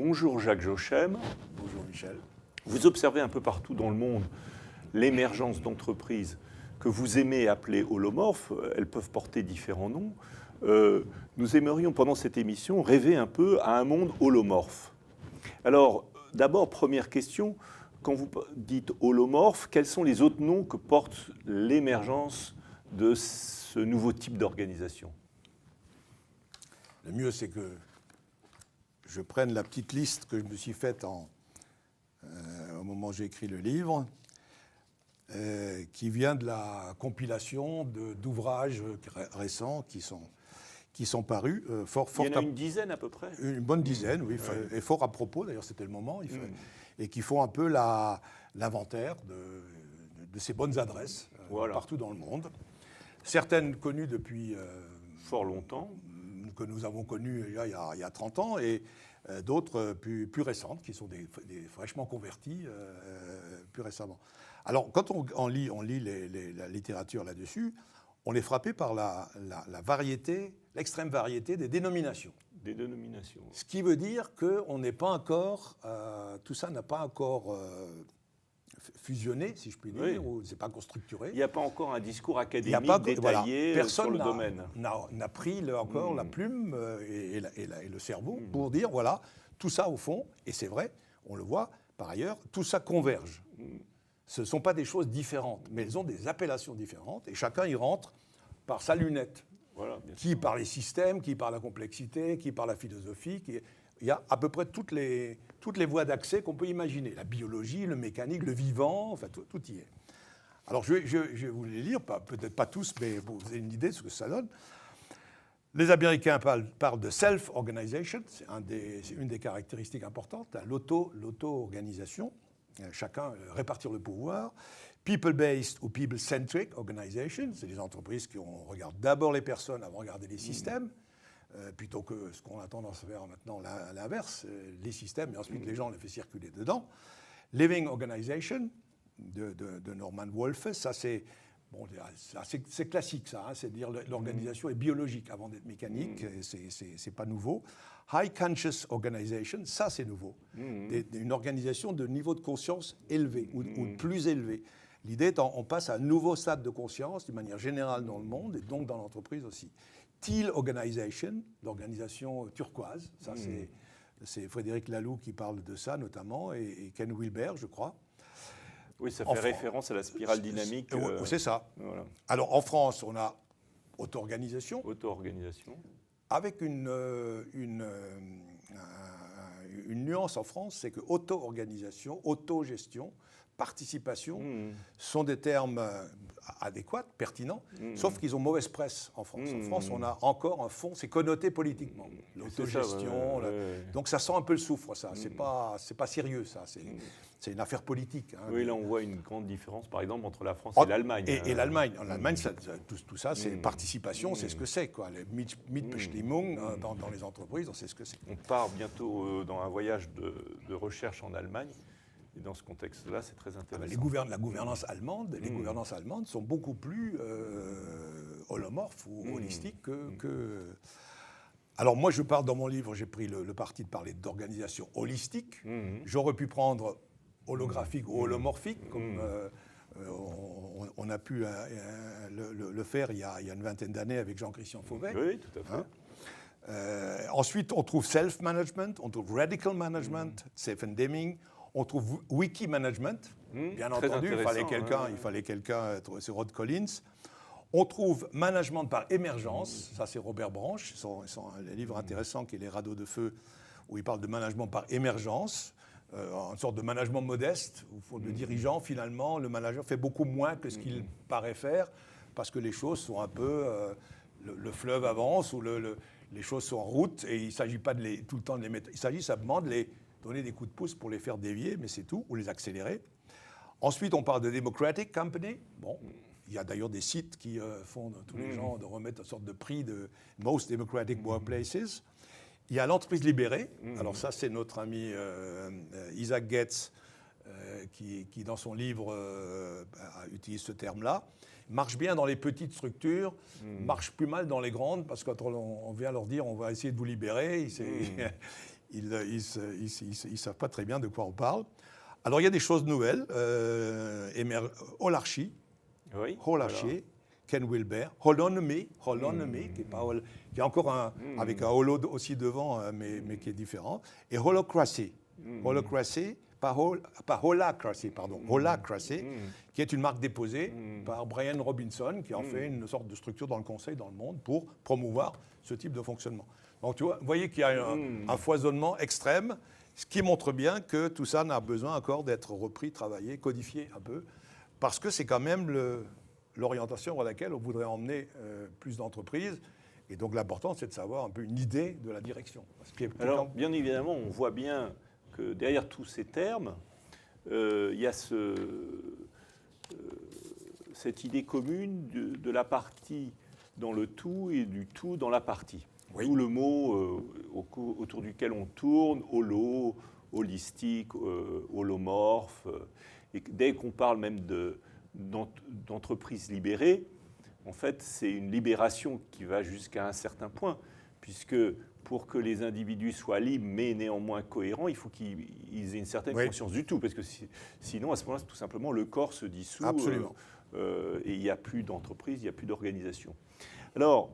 Bonjour Jacques Jochem. Bonjour Michel. Vous observez un peu partout dans le monde l'émergence d'entreprises que vous aimez appeler holomorphes. Elles peuvent porter différents noms. Nous aimerions pendant cette émission rêver un peu à un monde holomorphe. Alors d'abord, première question, quand vous dites holomorphe, quels sont les autres noms que porte l'émergence de ce nouveau type d'organisation ? Le mieux, c'est que je prenne la petite liste que je me suis faite au moment où j'ai écrit le livre, qui vient de la compilation d'ouvrages récents qui sont parus. Il y en a une dizaine à peu près. Une bonne dizaine, oui, et fort à propos, d'ailleurs c'était le moment, et qui font un peu l'inventaire de ces bonnes adresses partout dans le monde. Certaines connues depuis fort longtemps, que nous avons connues il y a 30 ans, et d'autres plus récentes, qui sont des fraîchement converties plus récemment. Alors, quand on lit la littérature là-dessus, on est frappé par la variété, l'extrême variété des dénominations. Des dénominations. Ce qui veut dire qu'on n'est pas encore, tout ça n'a pas encore fusionné, si je puis dire, ou c'est pas encore structuré. Il n'y a pas encore un discours académique détaillé sur le domaine. Personne n'a pris encore la plume et le cerveau pour dire, voilà, tout ça au fond, et c'est vrai, on le voit par ailleurs, tout ça converge. Ce ne sont pas des choses différentes, mais elles ont des appellations différentes, et chacun y rentre par sa lunette. Voilà, qui par les systèmes, qui par la complexité, qui par la philosophie. Il y a à peu près toutes les voies d'accès qu'on peut imaginer. La biologie, le mécanique, le vivant, enfin tout y est. Alors je vais vous les lire, peut-être pas tous, mais vous avez une idée de ce que ça donne. Les Américains parlent de self-organization, c'est une des caractéristiques importantes, l'auto-organisation, chacun répartir le pouvoir. People-based ou people-centric organization, c'est des entreprises qui regardent d'abord les personnes avant de regarder les systèmes, plutôt que ce qu'on a tendance à faire maintenant, l'inverse, les systèmes, et ensuite les gens les fait circuler dedans. Living organization, de Norman Wolfe, ça c'est classique, ça, hein, c'est dire l'organisation est biologique avant d'être mécanique, c'est pas nouveau. High conscious organization, ça c'est nouveau, une organisation de niveau de conscience élevé ou plus élevé. L'idée étant, on passe à un nouveau stade de conscience d'une manière générale dans le monde et donc dans l'entreprise aussi. Teal Organization, l'organisation turquoise, ça c'est Frédéric Laloux qui parle de ça notamment, et Ken Wilber, je crois. Oui, ça fait référence à la spirale dynamique. C'est ça. Voilà. Alors en France, on a auto-organisation. Auto-organisation. Avec une nuance en France, c'est que auto-organisation, autogestion, participation sont des termes adéquats, pertinents, sauf qu'ils ont mauvaise presse en France. En France, on a encore un fond, c'est connoté politiquement. L'autogestion, donc ça sent un peu le soufre, ça. C'est pas sérieux, ça. C'est une affaire politique. Hein. Oui, là, on voit une grande différence, par exemple, entre la France et l'Allemagne. Et l'Allemagne. En Allemagne, tout ça, c'est participation, c'est ce que c'est, quoi. Les Mitbestimmung dans les entreprises, on sait ce que c'est. On part bientôt dans un voyage de recherche en Allemagne. Et dans ce contexte-là, c'est très intéressant. La gouvernance allemande, les gouvernances allemandes sont beaucoup plus holomorphes ou holistiques que... Alors moi, je parle dans mon livre, j'ai pris le parti de parler d'organisation holistique. J'aurais pu prendre holographique ou holomorphique, comme on a pu le faire il y a une vingtaine d'années avec Jean-Christian Fauvet. Oui, tout à fait. Hein. Ensuite, on trouve self-management, on trouve radical management, Stephen Deming. On trouve wiki management, bien entendu, il fallait quelqu'un, c'est Rod Collins. On trouve management par émergence, ça c'est Robert Branch, un livre intéressant qui est Les radeaux de feu, où il parle de management par émergence, une sorte de management modeste, où le dirigeant, finalement, le manager fait beaucoup moins que ce qu'il paraît faire, parce que les choses sont un peu, le fleuve avance, ou les choses sont en route, et il ne s'agit pas tout le temps de les mettre, il s'agit simplement de les donner des coups de pouce pour les faire dévier, mais c'est tout, ou les accélérer. Ensuite, on parle de Democratic Company. Bon, il y a d'ailleurs des sites qui font tous les gens de remettre une sorte de prix de Most Democratic Workplaces. Il y a l'entreprise libérée. Alors ça, c'est notre ami Isaac Getz qui, dans son livre, utilise ce terme-là. Marche bien dans les petites structures, marche plus mal dans les grandes, parce que quand on vient leur dire on va essayer de vous libérer, ils ne savent pas très bien de quoi on parle. Alors, il y a des choses nouvelles. Holarchy, Oui. Holarchy, Voilà. Ken Wilber, Holonomy, qui est encore avec un holo aussi devant, mais qui est différent, et Holacracy. Holacracy, pas Holacracy, pardon, Holacracy, qui est une marque déposée par Brian Robinson, qui en fait une sorte de structure dans le conseil, dans le monde, pour promouvoir ce type de fonctionnement. Donc, tu vois, vous voyez qu'il y a un foisonnement extrême, ce qui montre bien que tout ça n'a besoin encore d'être repris, travaillé, codifié un peu, parce que c'est quand même l'orientation vers laquelle on voudrait emmener plus d'entreprises. Et donc l'important, c'est de savoir un peu une idée de la direction. Alors, bien évidemment, on voit bien que derrière tous ces termes, il y a cette idée commune de la partie dans le tout et du tout dans la partie. Oui. D'où le mot autour duquel on tourne, holo, holistique, holomorphe. Et dès qu'on parle même d'entreprise libérée, en fait, c'est une libération qui va jusqu'à un certain point, puisque pour que les individus soient libres, mais néanmoins cohérents, il faut qu'ils aient une certaine conscience du tout, parce que sinon, à ce moment-là, tout simplement, le corps se dissout. Absolument. Et il n'y a plus d'entreprise, il n'y a plus d'organisation. Alors,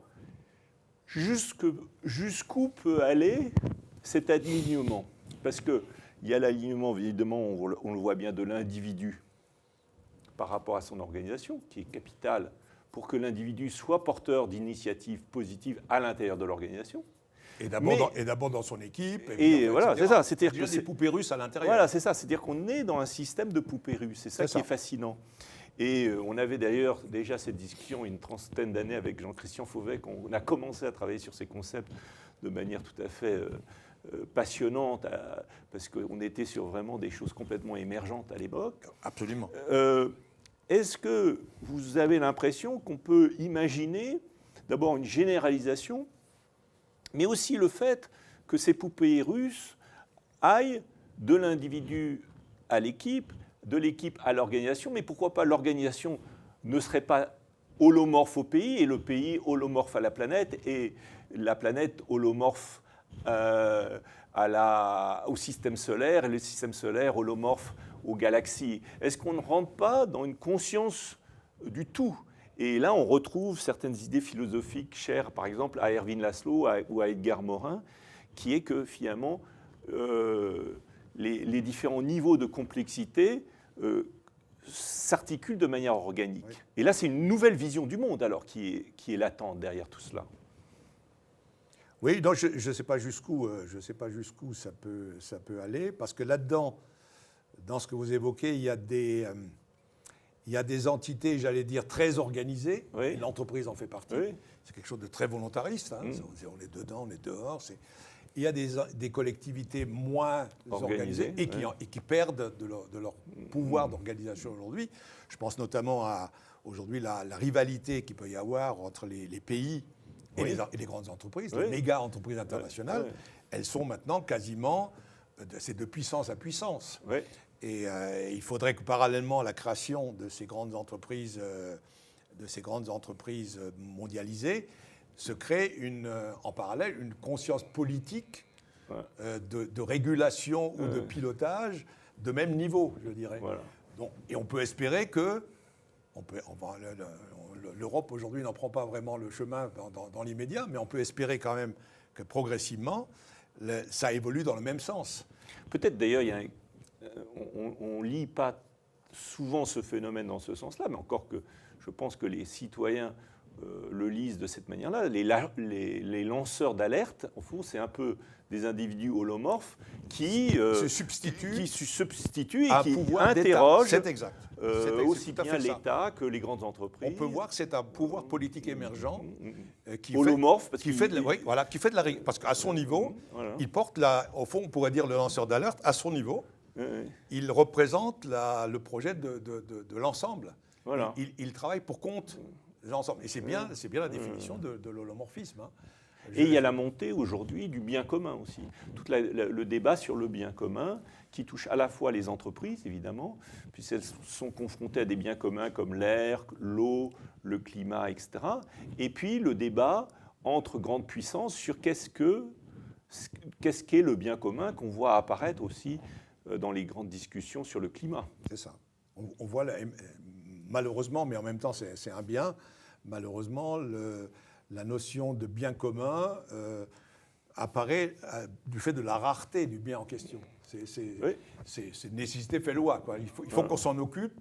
jusqu'où peut aller cet alignement? Parce qu'il y a l'alignement, évidemment, on le voit bien, de l'individu par rapport à son organisation, qui est capital pour que l'individu soit porteur d'initiatives positives à l'intérieur de l'organisation. Et d'abord dans son équipe. Et voilà, c'est ça. C'est-à-dire qu'il y a des poupées russes à l'intérieur. Voilà, c'est ça. C'est-à-dire qu'on est dans un système de poupées russes. C'est ça qui est fascinant. Et on avait d'ailleurs déjà cette discussion une trentaine d'années avec Jean-Christian Fauvet, quand on a commencé à travailler sur ces concepts de manière tout à fait passionnante, parce qu'on était sur vraiment des choses complètement émergentes à l'époque. Absolument. Est-ce que vous avez l'impression qu'on peut imaginer d'abord une généralisation, mais aussi le fait que ces poupées russes aillent de l'individu à l'équipe, de l'équipe à l'organisation, mais pourquoi pas l'organisation ne serait pas holomorphe au pays, et le pays holomorphe à la planète, et la planète holomorphe au système solaire, et le système solaire holomorphe aux galaxies. Est-ce qu'on ne rentre pas dans une conscience du tout? Et là, on retrouve certaines idées philosophiques chères, par exemple, à Erwin Laszlo ou à Edgar Morin, qui est que finalement, les différents niveaux de complexité s'articulent de manière organique. Oui. Et là, c'est une nouvelle vision du monde, alors, qui est latente derrière tout cela. Oui, donc je ne sais pas jusqu'où ça peut aller, parce que là-dedans, dans ce que vous évoquez, il y a des entités, j'allais dire, très organisées. Oui. L'entreprise en fait partie. Oui. C'est quelque chose de très volontariste. Hein. On est dedans, on est dehors. Il y a des collectivités moins organisées et qui perdent de leur pouvoir d'organisation aujourd'hui. Je pense notamment à aujourd'hui la rivalité qu'il peut y avoir entre les pays et les grandes entreprises, les méga entreprises internationales. Elles sont maintenant quasiment, c'est de puissance à puissance. Et il faudrait que parallèlement à la création de ces grandes entreprises mondialisées, se crée en parallèle une conscience politique de régulation ou de pilotage de même niveau, je dirais. Voilà. Donc, et on peut espérer que l'Europe aujourd'hui n'en prend pas vraiment le chemin dans l'immédiat, mais on peut espérer quand même que progressivement, ça évolue dans le même sens. Peut-être d'ailleurs, on ne lit pas souvent ce phénomène dans ce sens-là, mais encore que je pense que les citoyens le lisent de cette manière-là. Les lanceurs d'alerte, au fond, c'est un peu des individus holomorphes qui se substituent et qui interrogent aussi bien l'État que les grandes entreprises. On peut voir que c'est un pouvoir politique émergent qui holomorphe, fait de la parce qu'à son niveau, il porte au fond, on pourrait dire le lanceur d'alerte à son niveau. Il représente le projet de l'ensemble. Voilà. Il travaille pour compte de l'ensemble. Et c'est bien la définition de l'holomorphisme. Hein. Et il y a la montée aujourd'hui du bien commun aussi. Tout le débat sur le bien commun qui touche à la fois les entreprises, évidemment, puisqu'elles sont confrontées à des biens communs comme l'air, l'eau, le climat, etc. Et puis le débat entre grandes puissances sur qu'est-ce que qu'est-ce qu'est le bien commun qu'on voit apparaître aussi dans les grandes discussions sur le climat. C'est ça. On voit, malheureusement, mais en même temps c'est un bien, malheureusement, la notion de bien commun apparaît du fait de la rareté du bien en question. C'est nécessité fait loi, quoi. Il faut qu'on s'en occupe,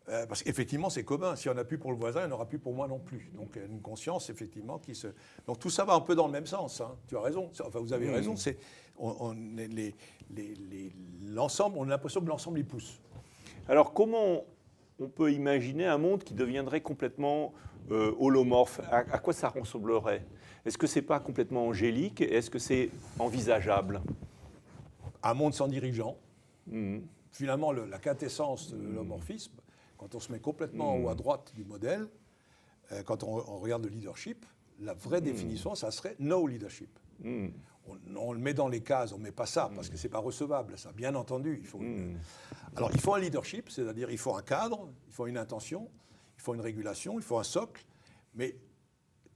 parce qu'effectivement c'est commun. Si on n'a plus pour le voisin, il n'y en aura plus pour moi non plus. Donc une conscience, effectivement, qui se... Donc tout ça va un peu dans le même sens, hein. Tu as raison, enfin vous avez raison. L'ensemble, on a l'impression que l'ensemble y pousse. Alors comment on peut imaginer un monde qui deviendrait complètement holomorphe? À quoi ça ressemblerait? Est-ce que ce n'est pas complètement angélique? Est-ce que c'est envisageable? Un monde sans dirigeant. Finalement, la quintessence de l'homorphisme, quand on se met complètement en haut à droite du modèle, quand on regarde le leadership, la vraie définition, ça serait no leadership. On le met dans les cases, on ne met pas ça, parce que ce n'est pas recevable, ça, bien entendu. Alors, il faut un leadership, c'est-à-dire il faut un cadre, il faut une intention, il faut une régulation, il faut un socle, mais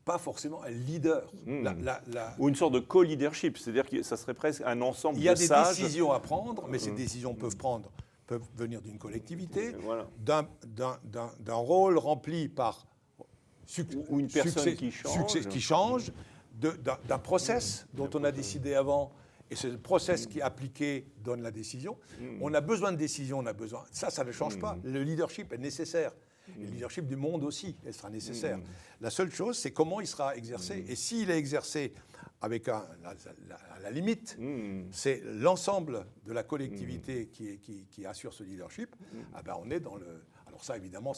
pas forcément un leader. Ou une sorte de co-leadership, c'est-à-dire que ça serait presque un ensemble de sages. Il y a des décisions à prendre, mais ces décisions peuvent venir d'une collectivité, d'un rôle rempli par ou une personne qui change, d'un process dont on a décidé avant, et c'est le process qui est appliqué donne la décision. On a besoin de décision, on a besoin. Ça ne change pas. Le leadership est nécessaire. Et le leadership du monde aussi, elle sera nécessaire. La seule chose, c'est comment il sera exercé. Et s'il est exercé avec à la limite, c'est l'ensemble de la collectivité qui assure ce leadership, on est dans le... Alors ça, évidemment,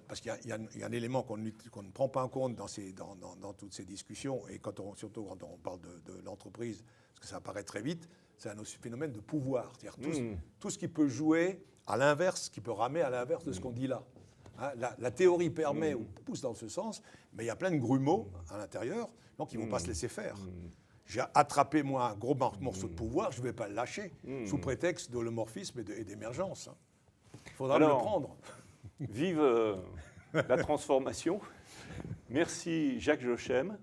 parce qu'il y a un élément qu'on ne prend pas en compte dans toutes ces discussions, et surtout quand on parle de l'entreprise, parce que ça apparaît très vite, c'est un phénomène de pouvoir. C'est-à-dire tout ce qui peut jouer à l'inverse, qui peut ramer à l'inverse de ce qu'on dit là. Hein, la théorie permet ou pousse dans ce sens, mais il y a plein de grumeaux à l'intérieur, donc ils ne vont pas se laisser faire. J'ai attrapé, moi, un gros morceau de pouvoir, je ne vais pas le lâcher, sous prétexte d'holomorphisme et d'émergence. Il faudra le prendre. Vive la transformation. Merci Jacques Jochem,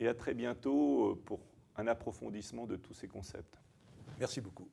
et à très bientôt pour un approfondissement de tous ces concepts. Merci beaucoup.